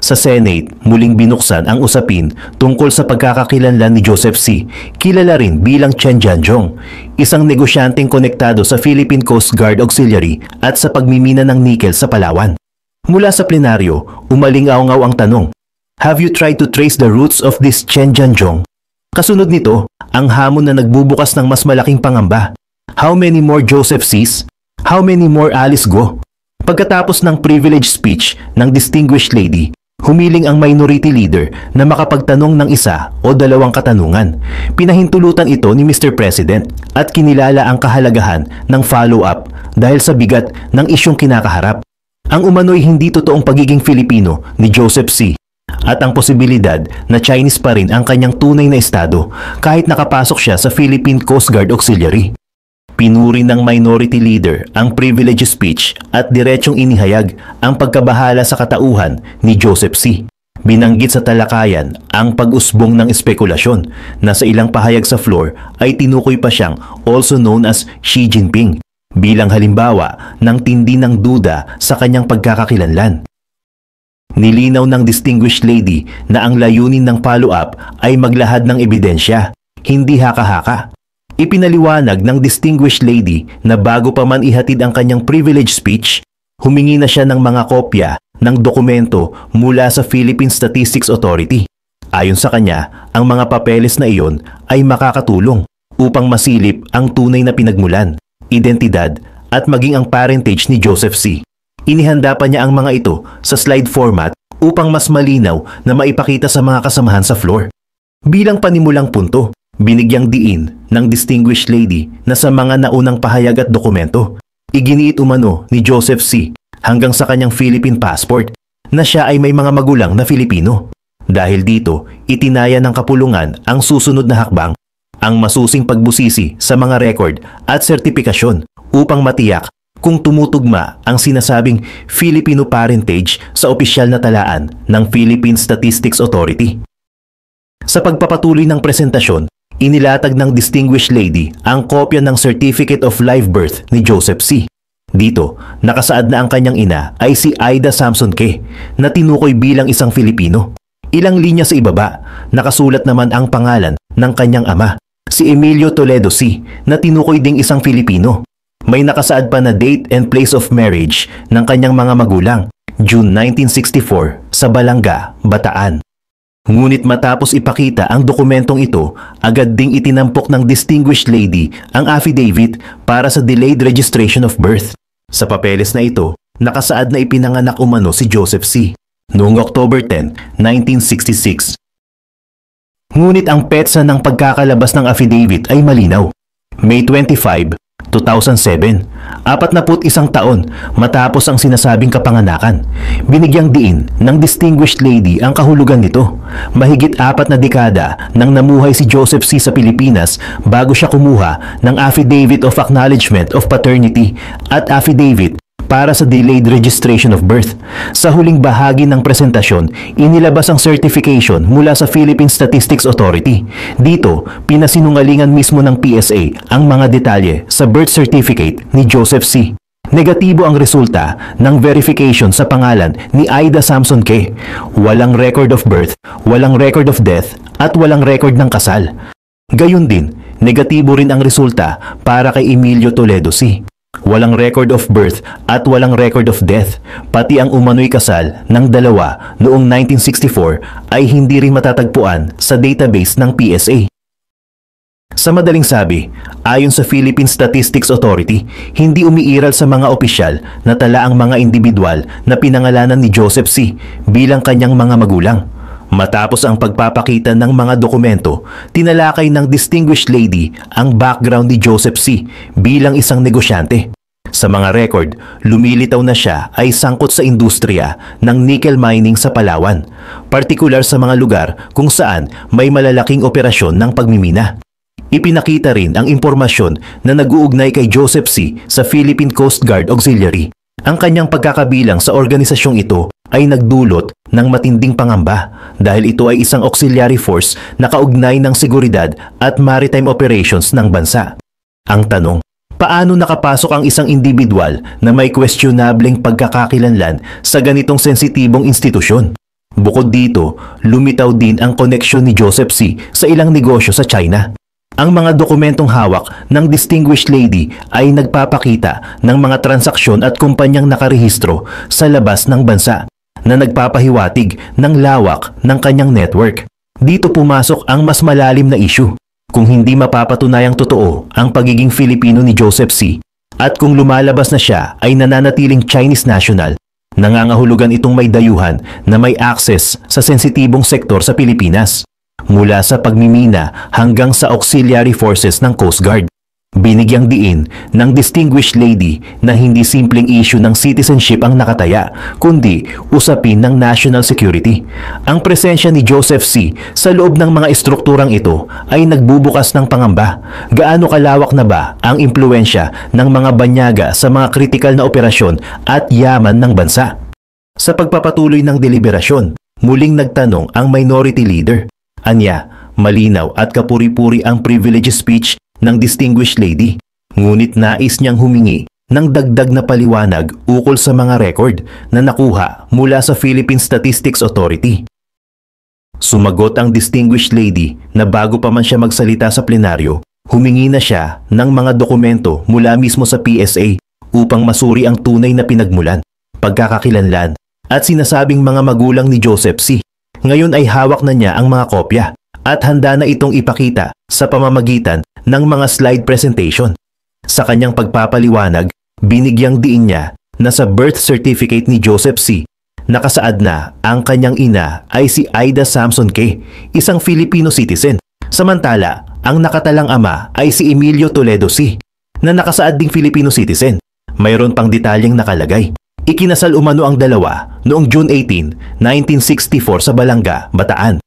Sa Senate, muling binuksan ang usapin tungkol sa pagkakakilanlan ni Joseph C., kilala rin bilang Chen Jianzhong, isang negosyanteng konektado sa Philippine Coast Guard Auxiliary at sa pagmimina ng nikel sa Palawan. Mula sa plenaryo, umalingaw-ngaw ang tanong, have you tried to trace the roots of this Chen Jianzhong? Kasunod nito, ang hamon na nagbubukas ng mas malaking pangamba. How many more Joseph C's? How many more Alice Go? Pagkatapos ng privilege speech ng distinguished lady, humiling ang minority leader na makapagtanong ng isa o dalawang katanungan. Pinahintulutan ito ni Mr. President at kinilala ang kahalagahan ng follow-up dahil sa bigat ng isyong kinakaharap. Ang umano'y hindi totoong pagiging Filipino ni Joseph C. at ang posibilidad na Chinese pa rin ang kanyang tunay na estado kahit nakapasok siya sa Philippine Coast Guard Auxiliary. Pinuri ng minority leader ang privilege speech at diretsyong inihayag ang pagkabahala sa katauhan ni Joseph C. Binanggit sa talakayan ang pag-usbong ng espekulasyon na sa ilang pahayag sa floor ay tinukoy pa siyang also known as Xi Jinping bilang halimbawa ng tindi ng duda sa kanyang pagkakakilanlan. Nilinaw ng distinguished lady na ang layunin ng follow-up ay maglahad ng ebidensya, hindi haka-haka. Ipinaliwanag ng distinguished lady na bago pa man ihatid ang kanyang privilege speech, humingi na siya ng mga kopya ng dokumento mula sa Philippine Statistics Authority. Ayon sa kanya, ang mga papeles na iyon ay makakatulong upang masilip ang tunay na pinagmulan, identidad at maging ang parentage ni Joseph C. Inihanda pa niya ang mga ito sa slide format upang mas malinaw na maipakita sa mga kasamahan sa floor. Bilang panimulang punto, binigyang diin ng distinguished lady na sa mga naunang pahayag at dokumento, iginiit umano ni Joseph C. hanggang sa kanyang Philippine passport na siya ay may mga magulang na Filipino. Dahil dito, itinaya ng kapulungan ang susunod na hakbang, ang masusing pagbusisi sa mga record at sertipikasyon upang matiyak kung tumutugma ang sinasabing Filipino parentage sa opisyal na talaan ng Philippine Statistics Authority. Sa pagpapatuloy ng presentasyon, inilatag ng distinguished lady ang kopya ng Certificate of Live Birth ni Joseph C. Dito, nakasaad na ang kanyang ina ay si Aida Samson Ke na tinukoy bilang isang Filipino. Ilang linya sa ibaba, nakasulat naman ang pangalan ng kanyang ama, si Emilio Toledo C. na tinukoy ding isang Filipino. May nakasaad pa na date and place of marriage ng kanyang mga magulang, June 1964 sa Balanga, Bataan. Ngunit matapos ipakita ang dokumentong ito, agad ding itinampok ng distinguished lady ang affidavit para sa delayed registration of birth. Sa papeles na ito, nakasaad na ipinanganak umano si Joseph C. noong October 10, 1966. Ngunit ang petsa ng pagkakalabas ng affidavit ay malinaw. May 25, 2007, 41 taon matapos ang sinasabing kapanganakan. Binigyang diin ng distinguished lady ang kahulugan nito. Mahigit 4 na dekada nang namuhay si Joseph C. sa Pilipinas bago siya kumuha ng Affidavit of Acknowledgement of Paternity at Affidavit para sa delayed registration of birth. Sa huling bahagi ng presentasyon, inilabas ang certification mula sa Philippine Statistics Authority. Dito, pinasinungalingan mismo ng PSA ang mga detalye sa birth certificate ni Joseph C. Negatibo ang resulta ng verification sa pangalan ni Aida Samson Ke. Walang record of birth, walang record of death, at walang record ng kasal. Gayun din, negatibo rin ang resulta para kay Emilio Toledo C. Walang record of birth at walang record of death, pati ang umano'y kasal ng dalawa noong 1964 ay hindi rin matatagpuan sa database ng PSA. Sa madaling sabi, ayon sa Philippine Statistics Authority, hindi umiiral sa mga opisyal na tala ang mga individual na pinangalanan ni Joseph C. bilang kanyang mga magulang. Matapos ang pagpapakita ng mga dokumento, tinalakay ng distinguished lady ang background ni Joseph C. bilang isang negosyante. Sa mga record, lumilitaw na siya ay sangkot sa industriya ng nickel mining sa Palawan, partikular sa mga lugar kung saan may malalaking operasyon ng pagmimina. Ipinakita rin ang impormasyon na nag-uugnay kay Joseph C. sa Philippine Coast Guard Auxiliary. Ang kanyang pagkakabilang sa organisasyong ito ay nagdulot ng matinding pangamba dahil ito ay isang auxiliary force na kaugnay ng seguridad at maritime operations ng bansa. Ang tanong, paano nakapasok ang isang individual na may questionableng pagkakakilanlan sa ganitong sensitibong institusyon? Bukod dito, lumitaw din ang koneksyon ni Joseph C. sa ilang negosyo sa China. Ang mga dokumentong hawak ng distinguished lady ay nagpapakita ng mga transaksyon at kumpanyang nakarehistro sa labas ng bansa na nagpapahiwatig ng lawak ng kanyang network. Dito pumasok ang mas malalim na issue. Kung hindi mapapatunayang totoo ang pagiging Filipino ni Joseph C. at kung lumalabas na siya ay nananatiling Chinese national, nangangahulugan itong may dayuhan na may access sa sensitibong sektor sa Pilipinas, mula sa pagmimina hanggang sa auxiliary forces ng Coast Guard. Binigyang diin ng distinguished lady na hindi simpleng issue ng citizenship ang nakataya, kundi usapin ng national security. Ang presensya ni Joseph C. sa loob ng mga estrukturang ito ay nagbubukas ng pangamba. Gaano kalawak na ba ang impluensya ng mga banyaga sa mga kritikal na operasyon at yaman ng bansa? Sa pagpapatuloy ng deliberasyon, muling nagtanong ang minority leader. Anya, malinaw at kapuri-puri ang privilege speech ng distinguished lady, ngunit nais niyang humingi ng dagdag na paliwanag ukol sa mga record na nakuha mula sa Philippine Statistics Authority. Sumagot ang distinguished lady na bago pa man siya magsalita sa plenaryo, humingi na siya ng mga dokumento mula mismo sa PSA upang masuri ang tunay na pinagmulan, pagkakakilanlan at sinasabing mga magulang ni Joseph C. Ngayon ay hawak na niya ang mga kopya at handa na itong ipakita sa pamamagitan ng mga slide presentation. Sa kanyang pagpapaliwanag, binigyang diin niya na sa birth certificate ni Joseph C. nakasaad na ang kanyang ina ay si Aida Samson K., isang Filipino citizen. Samantala, ang nakatalang ama ay si Emilio Toledo C., na nakasaad ding Filipino citizen. Mayroon pang detalyeng nakalagay. Ikinasal umano ang dalawa noong June 18, 1964 sa Balanga, Bataan.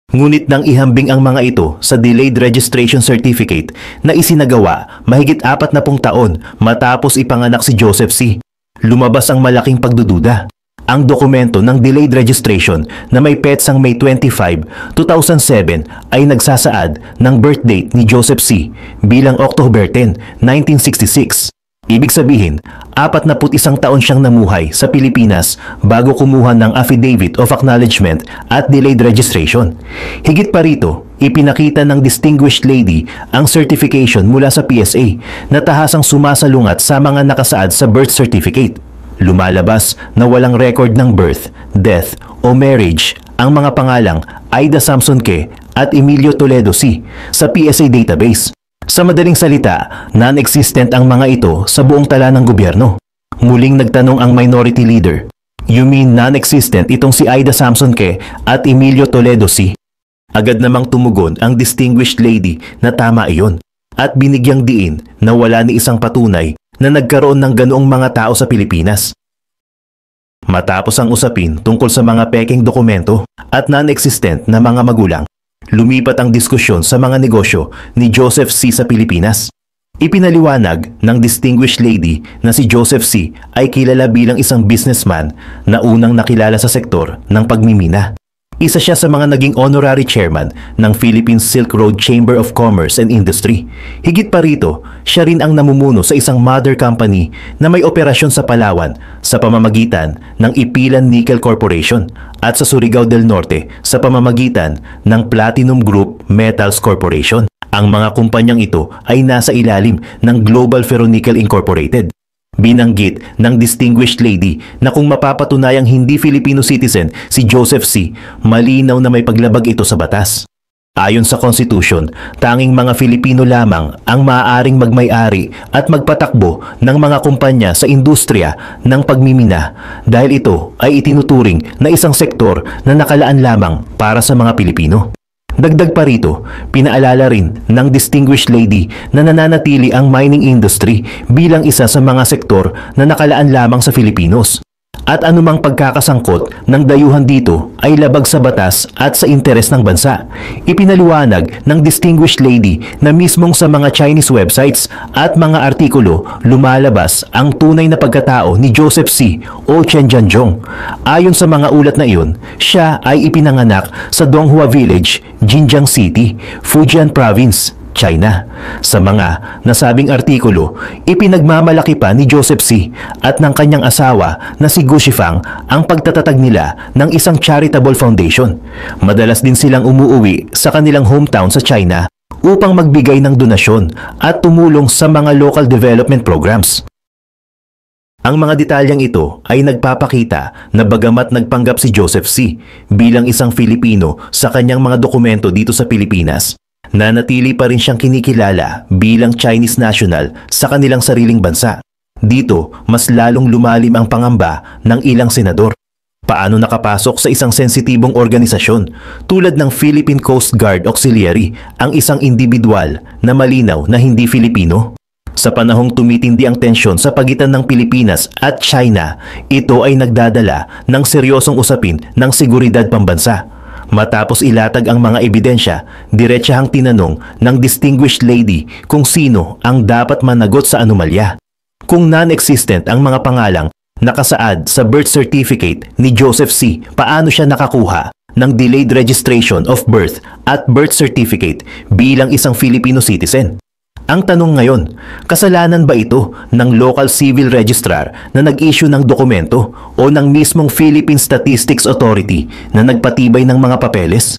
Ngunit nang ihambing ang mga ito sa delayed registration certificate na isinagawa mahigit 40 taon matapos ipanganak si Joseph C., lumabas ang malaking pagdududa. Ang dokumento ng delayed registration na may petsang May 25, 2007 ay nagsasaad ng birth date ni Joseph C. bilang October 10, 1966. Ibig sabihin, 41 taon siyang namuhay sa Pilipinas bago kumuha ng Affidavit of Acknowledgement at Delayed Registration. Higit pa rito, ipinakita ng distinguished lady ang certification mula sa PSA na tahasang sumasalungat sa mga nakasaad sa birth certificate. Lumalabas na walang record ng birth, death o marriage ang mga pangalang Aida Samson K. at Emilio Toledo C. sa PSA database. Sa madaling salita, non-existent ang mga ito sa buong tala ng gobyerno. Muling nagtanong ang minority leader, "You mean non-existent itong si Aida Samson K. at Emilio Toledo C.?" Agad namang tumugon ang distinguished lady na tama iyon at binigyang diin na wala ni isang patunay na nagkaroon ng ganoong mga tao sa Pilipinas. Matapos ang usapin tungkol sa mga peking dokumento at non-existent na mga magulang, lumipat ang diskusyon sa mga negosyo ni Joseph C. sa Pilipinas. Ipinaliwanag ng distinguished lady na si Joseph C. ay kilala bilang isang businessman na unang nakilala sa sektor ng pagmimina. Isa siya sa mga naging honorary chairman ng Philippine Silk Road Chamber of Commerce and Industry. Higit pa rito, siya rin ang namumuno sa isang mother company na may operasyon sa Palawan sa pamamagitan ng Ipilan Nickel Corporation at sa Surigao del Norte sa pamamagitan ng Platinum Group Metals Corporation. Ang mga kumpanyang ito ay nasa ilalim ng Global Ferronickel Incorporated. Binanggit ng distinguished lady na kung mapapatunayang hindi Filipino citizen si Joseph C., malinaw na may paglabag ito sa batas. Ayon sa Constitution, tanging mga Filipino lamang ang maaaring magmay-ari at magpatakbo ng mga kumpanya sa industriya ng pagmimina dahil ito ay itinuturing na isang sektor na nakalaan lamang para sa mga Pilipino. Dagdag pa rito, pinaalala rin ng distinguished lady na nananatili ang mining industry bilang isa sa mga sektor na nakalaan lamang sa Filipinos. At anumang pagkakasangkot ng dayuhan dito ay labag sa batas at sa interes ng bansa. Ipinaliwanag ng distinguished lady na mismong sa mga Chinese websites at mga artikulo lumalabas ang tunay na pagkatao ni Joseph C. o Chen Jianzhong. Ayon sa mga ulat na iyon, siya ay ipinanganak sa Donghua Village, Jinjiang City, Fujian Province, China. Sa mga nasabing artikulo, ipinagmamalaki pa ni Joseph C. at ng kanyang asawa na si Gu Shifang ang pagtatatag nila ng isang charitable foundation. Madalas din silang umuuwi sa kanilang hometown sa China upang magbigay ng donasyon at tumulong sa mga local development programs. Ang mga detalyang ito ay nagpapakita na bagamat nagpanggap si Joseph C. bilang isang Filipino sa kanyang mga dokumento dito sa Pilipinas, nanatili pa rin siyang kinikilala bilang Chinese national sa kanilang sariling bansa. Dito, mas lalong lumalim ang pangamba ng ilang senador. Paano nakapasok sa isang sensitibong organisasyon tulad ng Philippine Coast Guard Auxiliary ang isang individual na malinaw na hindi Filipino? Sa panahong tumitindi ang tensyon sa pagitan ng Pilipinas at China, ito ay nagdadala ng seryosong usapin ng seguridad pambansa. Matapos ilatag ang mga ebidensya, diretsahang tinanong ng distinguished lady kung sino ang dapat managot sa anomalya. Kung non-existent ang mga pangalang nakasaad sa birth certificate ni Joseph C., paano siya nakakuha ng delayed registration of birth at birth certificate bilang isang Filipino citizen? Ang tanong ngayon, kasalanan ba ito ng local civil registrar na nag-issue ng dokumento o ng mismong Philippine Statistics Authority na nagpatibay ng mga papeles?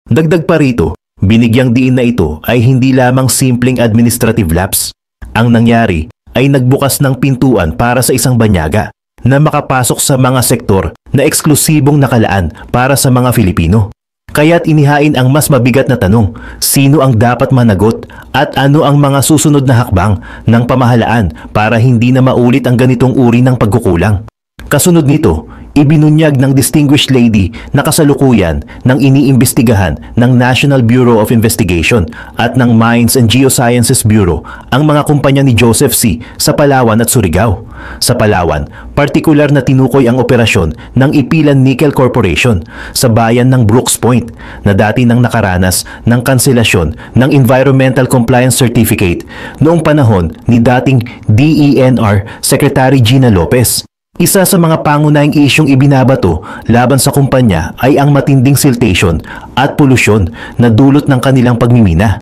Dagdag pa rito, binigyang diin na ito ay hindi lamang simpleng administrative lapse. Ang nangyari ay nagbukas ng pintuan para sa isang banyaga na makapasok sa mga sektor na eksklusibong nakalaan para sa mga Filipino. Kaya't inihain ang mas mabigat na tanong, sino ang dapat managot at ano ang mga susunod na hakbang ng pamahalaan para hindi na maulit ang ganitong uri ng pagkukulang. Kasunod nito, ibinunyag ng distinguished lady na kasalukuyan ng iniimbestigahan ng National Bureau of Investigation at ng Mines and Geosciences Bureau ang mga kumpanya ni Joseph C. sa Palawan at Surigao. Sa Palawan, partikular na tinukoy ang operasyon ng Ipilan Nickel Corporation sa bayan ng Brooks Point na dati nang nakaranas ng kanselasyon ng Environmental Compliance Certificate noong panahon ni dating DENR Secretary Gina Lopez. Isa sa mga pangunahing isyong ibinabato laban sa kumpanya ay ang matinding siltation at polusyon na dulot ng kanilang pagmimina.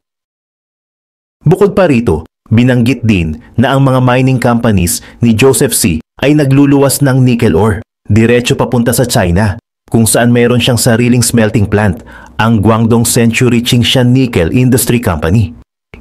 Bukod pa rito, binanggit din na ang mga mining companies ni Joseph C. ay nagluluwas ng nickel ore, diretso papunta sa China, kung saan mayroon siyang sariling smelting plant, ang Guangdong Century Qingshan Nickel Industry Company.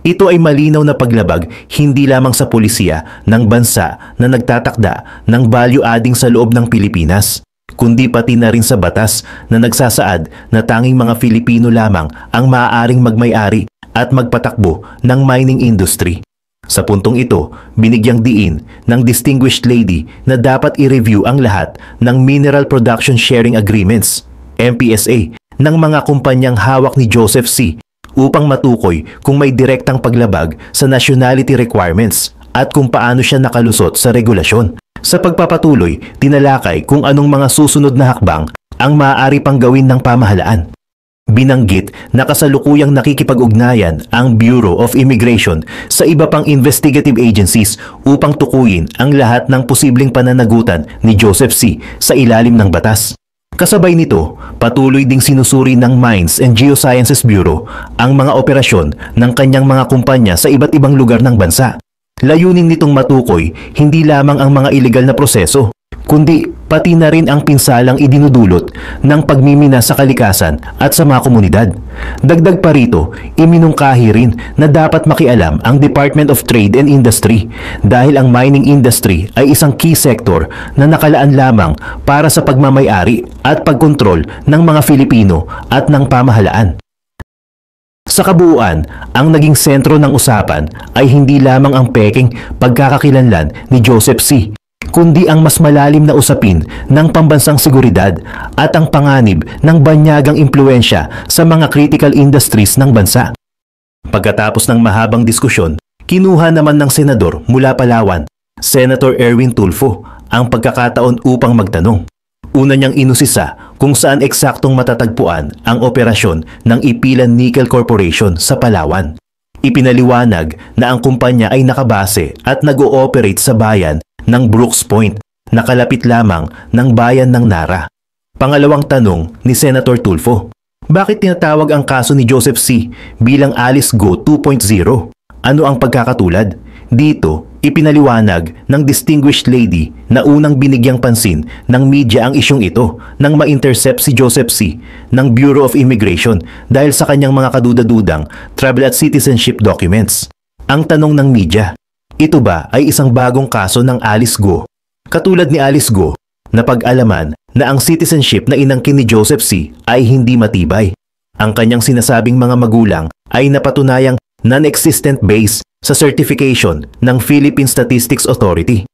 Ito ay malinaw na paglabag hindi lamang sa pulisya ng bansa na nagtatakda ng value adding sa loob ng Pilipinas, kundi pati na rin sa batas na nagsasaad na tanging mga Filipino lamang ang maaaring magmay-ari at magpatakbo ng mining industry. Sa puntong ito, binigyang diin ng distinguished lady na dapat i-review ang lahat ng Mineral Production Sharing Agreements, MPSA, ng mga kumpanyang hawak ni Joseph C. upang matukoy kung may direktang paglabag sa nationality requirements at kung paano siya nakalusot sa regulasyon. Sa pagpapatuloy, tinalakay kung anong mga susunod na hakbang ang maaari pang gawin ng pamahalaan. Binanggit na kasalukuyang nakikipag-ugnayan ang Bureau of Immigration sa iba pang investigative agencies upang tukuyin ang lahat ng posibleng pananagutan ni Joseph C. sa ilalim ng batas. Kasabay nito, patuloy ding sinusuri ng Mines and Geosciences Bureau ang mga operasyon ng kanyang mga kumpanya sa iba't ibang lugar ng bansa. Layunin nitong matukoy hindi lamang ang mga ilegal na proseso, kundi pati na rin ang pinsalang idinudulot ng pagmimina sa kalikasan at sa mga komunidad. Dagdag pa rito, iminungkahi rin na dapat makialam ang Department of Trade and Industry dahil ang mining industry ay isang key sector na nakalaan lamang para sa pagmamay-ari at pagkontrol ng mga Filipino at ng pamahalaan. Sa kabuuan, ang naging sentro ng usapan ay hindi lamang ang peking pagkakakilanlan ni Joseph C., kundi ang mas malalim na usapin ng pambansang seguridad at ang panganib ng banyagang impluensya sa mga critical industries ng bansa. Pagkatapos ng mahabang diskusyon, kinuha naman ng senador mula Palawan, Senator Erwin Tulfo, ang pagkakataon upang magtanong. Una niyang inusisa kung saan eksaktong matatagpuan ang operasyon ng Ipilan Nickel Corporation sa Palawan. Ipinaliwanag na ang kumpanya ay nakabase at nag-ooperate sa bayan ng Brooks Point, nakalapit lamang ng bayan ng Nara. Pangalawang tanong ni Senator Tulfo, Bakit tinatawag ang kaso ni Joseph C. bilang Alice Go 2.0? Ano ang pagkakatulad? Dito, ipinaliwanag ng distinguished lady na unang binigyang pansin ng media ang isyong ito nang ma-intercept si Joseph C. ng Bureau of Immigration dahil sa kanyang mga kadudadudang travel at citizenship documents. Ang tanong ng media, ito ba ay isang bagong kaso ng Alice Go? Katulad ni Alice Go, napag-alaman na ang citizenship na inangkin ni Joseph C. ay hindi matibay. Ang kanyang sinasabing mga magulang ay napatunayang non-existent base sa certification ng Philippine Statistics Authority.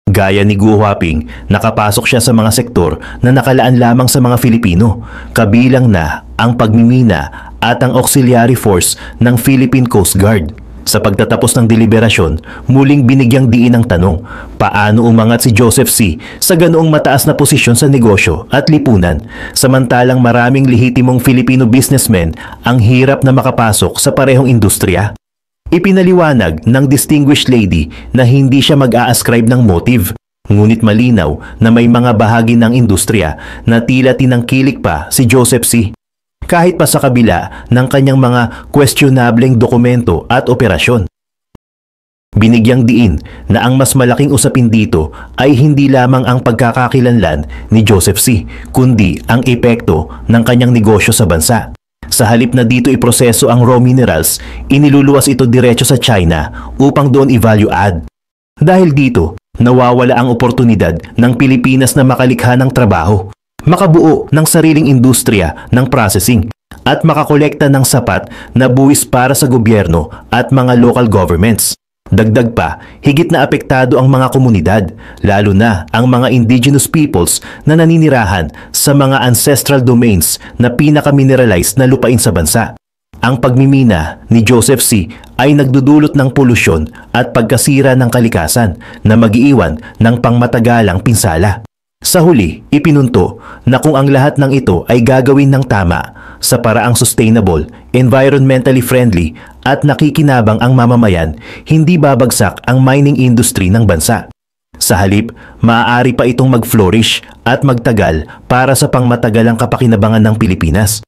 Gaya ni Guo Huaping, nakapasok siya sa mga sektor na nakalaan lamang sa mga Filipino, kabilang na ang pagmimina at ang auxiliary force ng Philippine Coast Guard. Sa pagtatapos ng deliberasyon, muling binigyang diin ang tanong, paano umangat si Joseph C. sa ganoong mataas na posisyon sa negosyo at lipunan, samantalang maraming lehitimong Filipino businessmen ang hirap na makapasok sa parehong industriya? Ipinaliwanag ng distinguished lady na hindi siya mag-a-ascribe ng motive, ngunit malinaw na may mga bahagi ng industriya na tila tinangkilik pa si Joseph C. kahit pa sa kabila ng kanyang mga questionableng dokumento at operasyon. Binigyang diin na ang mas malaking usapin dito ay hindi lamang ang pagkakakilanlan ni Joseph C., kundi ang epekto ng kanyang negosyo sa bansa. Sa halip na dito iproseso ang raw minerals, iniluluwas ito diretso sa China upang doon i-value add. Dahil dito, nawawala ang oportunidad ng Pilipinas na makalikha ng trabaho, makabuo ng sariling industriya ng processing, at makakolekta ng sapat na buwis para sa gobyerno at mga local governments. Dagdag pa, higit na apektado ang mga komunidad, lalo na ang mga indigenous peoples na naninirahan sa mga ancestral domains na pinaka-mineralized na lupain sa bansa. Ang pagmimina ni Joseph C. ay nagdudulot ng polusyon at pagkasira ng kalikasan na mag-iiwan ng pangmatagalang pinsala. Sa huli, ipinunto na kung ang lahat ng ito ay gagawin ng tama, sa paraang sustainable, environmentally friendly at nakikinabang ang mamamayan, hindi babagsak ang mining industry ng bansa. Sa halip, maaari pa itong mag-flourish at magtagal para sa pangmatagalang kapakinabangan ng Pilipinas.